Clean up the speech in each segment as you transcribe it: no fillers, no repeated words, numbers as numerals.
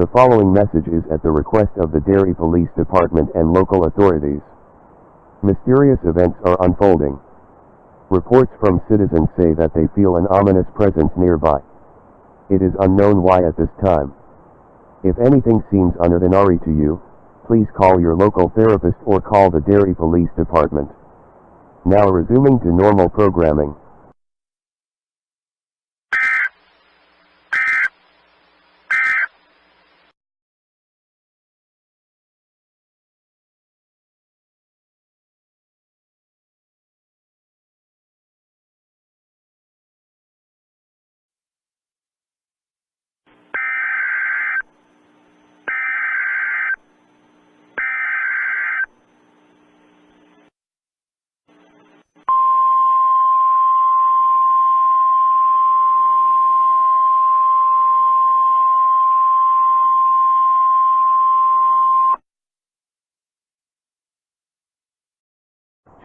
The following message is at the request of the Dairy Police Department and local authorities. Mysterious events are unfolding. Reports from citizens say that they feel an ominous presence nearby. It is unknown why at this time. If anything seems unordinary to you, please call your local therapist or call the Dairy Police Department. Now resuming to normal programming.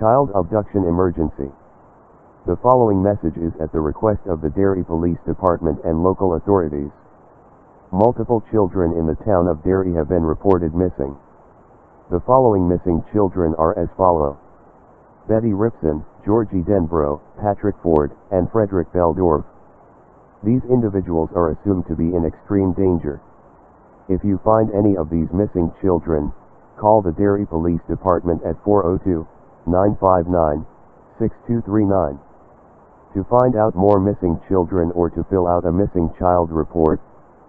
Child abduction emergency. The following message is at the request of the Dairy Police Department and local authorities. Multiple children in the town of Dairy have been reported missing. The following missing children are as follow: Betty Ripson, Georgie Denbrough, Patrick Ford, and Frederick Beldorf. These individuals are assumed to be in extreme danger. If you find any of these missing children, call the Dairy Police Department at 402-959-6239. To find out more missing children or to fill out a missing child report,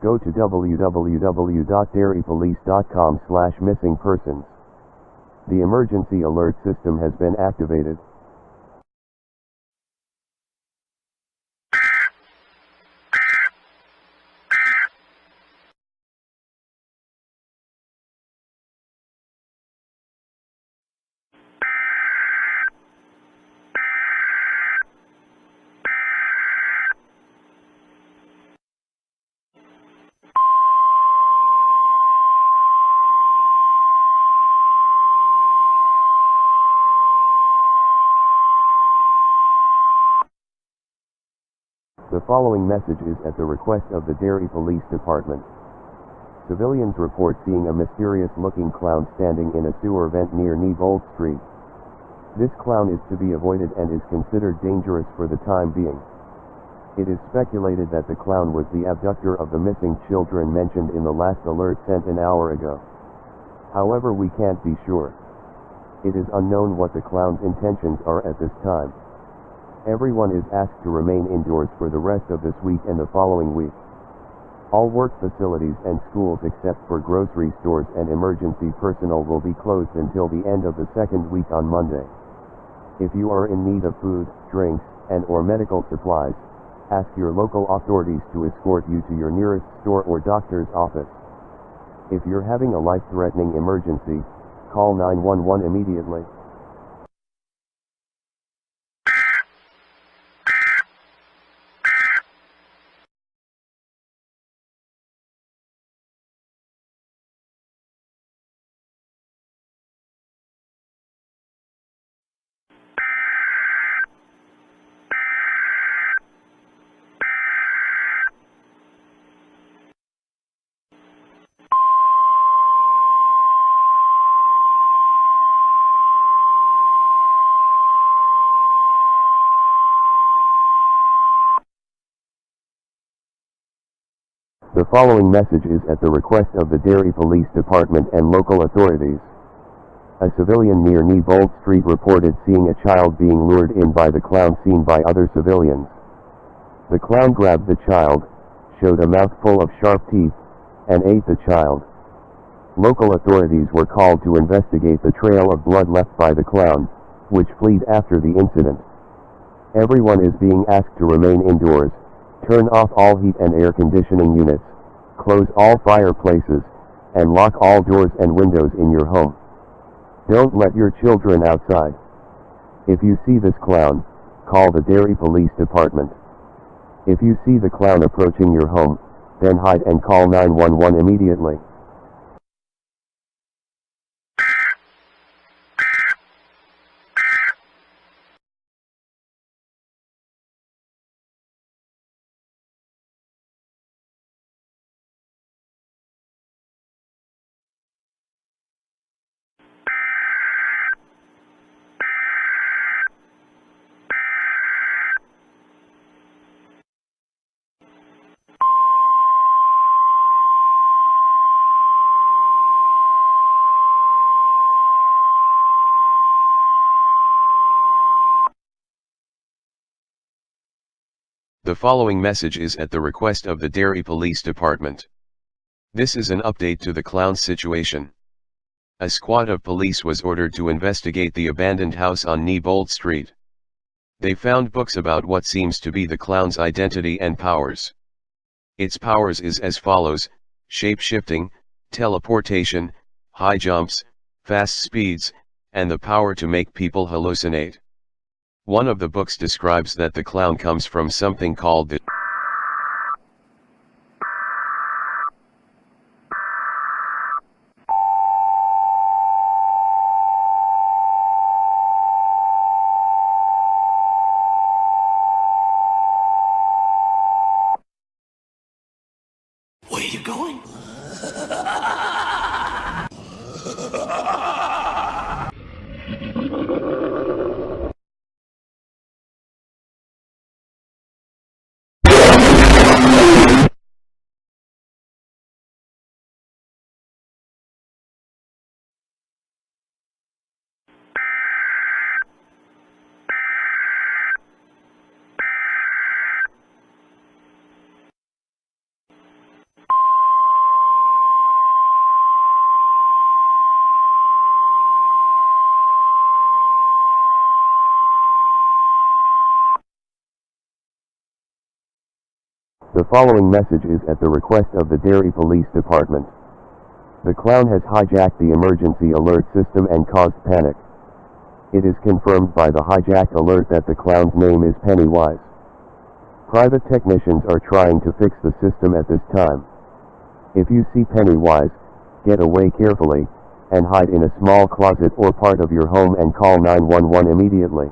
go to www.dairypolice.com/missingpersons. The emergency alert system has been activated. The following message is at the request of the Dairy Police Department. Civilians report seeing a mysterious-looking clown standing in a sewer vent near Neibold Street. This clown is to be avoided and is considered dangerous for the time being. It is speculated that the clown was the abductor of the missing children mentioned in the last alert sent an hour ago. However, we can't be sure. It is unknown what the clown's intentions are at this time. Everyone is asked to remain indoors for the rest of this week and the following week. All work facilities and schools except for grocery stores and emergency personnel will be closed until the end of the second week on Monday. If you are in need of food, drinks, and/or medical supplies, ask your local authorities to escort you to your nearest store or doctor's office. If you're having a life-threatening emergency, call 911 immediately. The following message is at the request of the Dairy Police Department and local authorities. A civilian near Neibold Street reported seeing a child being lured in by the clown seen by other civilians. The clown grabbed the child, showed a mouthful of sharp teeth, and ate the child. Local authorities were called to investigate the trail of blood left by the clown, which fled after the incident. Everyone is being asked to remain indoors, turn off all heat and air conditioning units, close all fireplaces, and lock all doors and windows in your home. Don't let your children outside. If you see this clown, call the Dairy Police Department. If you see the clown approaching your home, then hide and call 911 immediately. The following message is at the request of the Dairy Police Department. This is an update to the clown's situation. A squad of police was ordered to investigate the abandoned house on Neibold Street. They found books about what seems to be the clown's identity and powers. Its powers is as follows: shape-shifting, teleportation, high jumps, fast speeds, and the power to make people hallucinate. One of the books describes that the clown comes from something called the Where are you going? The following message is at the request of the Dairy Police Department. The clown has hijacked the emergency alert system and caused panic. It is confirmed by the hijacked alert that the clown's name is Pennywise. Private technicians are trying to fix the system at this time. If you see Pennywise, get away carefully, and hide in a small closet or part of your home and call 911 immediately.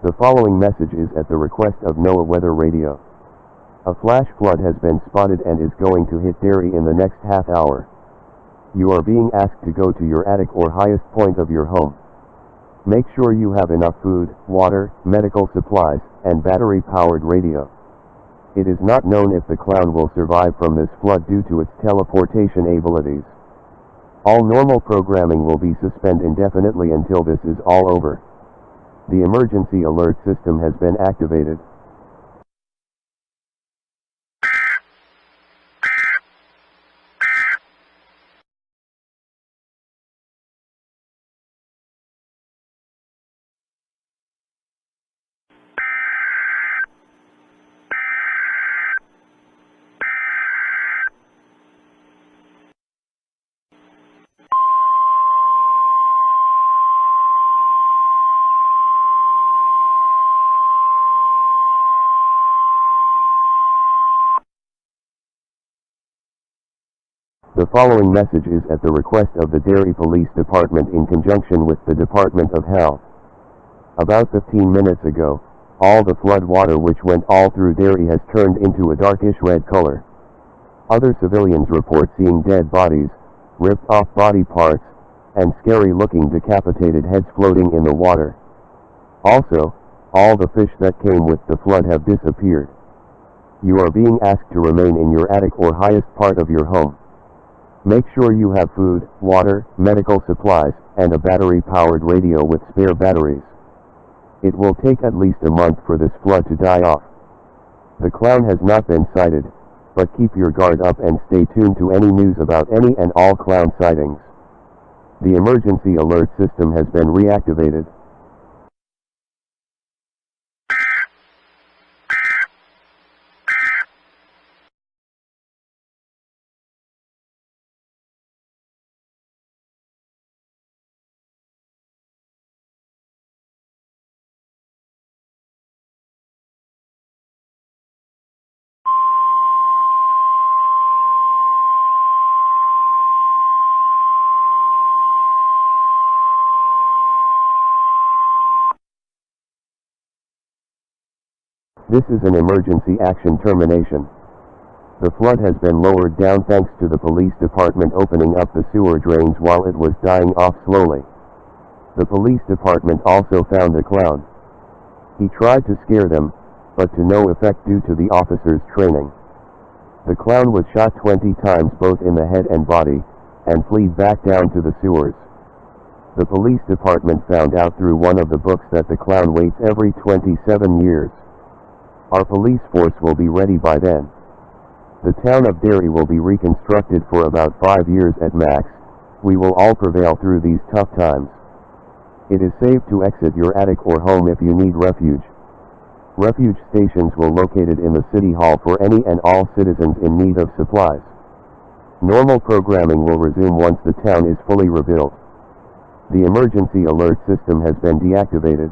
The following message is at the request of NOAA Weather Radio. A flash flood has been spotted and is going to hit Derry in the next half hour. You are being asked to go to your attic or highest point of your home. Make sure you have enough food, water, medical supplies, and battery-powered radio. It is not known if the clown will survive from this flood due to its teleportation abilities. All normal programming will be suspended indefinitely until this is all over. The emergency alert system has been activated. The following message is at the request of the Dairy Police Department in conjunction with the Department of Health. About 15 minutes ago, all the flood water which went all through Derry has turned into a darkish red color. Other civilians report seeing dead bodies, ripped off body parts, and scary-looking decapitated heads floating in the water. Also, all the fish that came with the flood have disappeared. You are being asked to remain in your attic or highest part of your home. Make sure you have food, water, medical supplies, and a battery-powered radio with spare batteries. It will take at least a month for this flood to die off. The clown has not been sighted, but keep your guard up and stay tuned to any news about any and all clown sightings. The emergency alert system has been reactivated. This is an emergency action termination. The flood has been lowered down thanks to the police department opening up the sewer drains while it was dying off slowly. The police department also found the clown. He tried to scare them, but to no effect due to the officers' training. The clown was shot 20 times both in the head and body, and fled back down to the sewers. The police department found out through one of the books that the clown waits every 27 years. Our police force will be ready by then. The town of Dairy will be reconstructed for about 5 years at max. We will all prevail through these tough times. It is safe to exit your attic or home if you need refuge. Refuge stations will be located in the city hall for any and all citizens in need of supplies. Normal programming will resume once the town is fully rebuilt. The emergency alert system has been deactivated.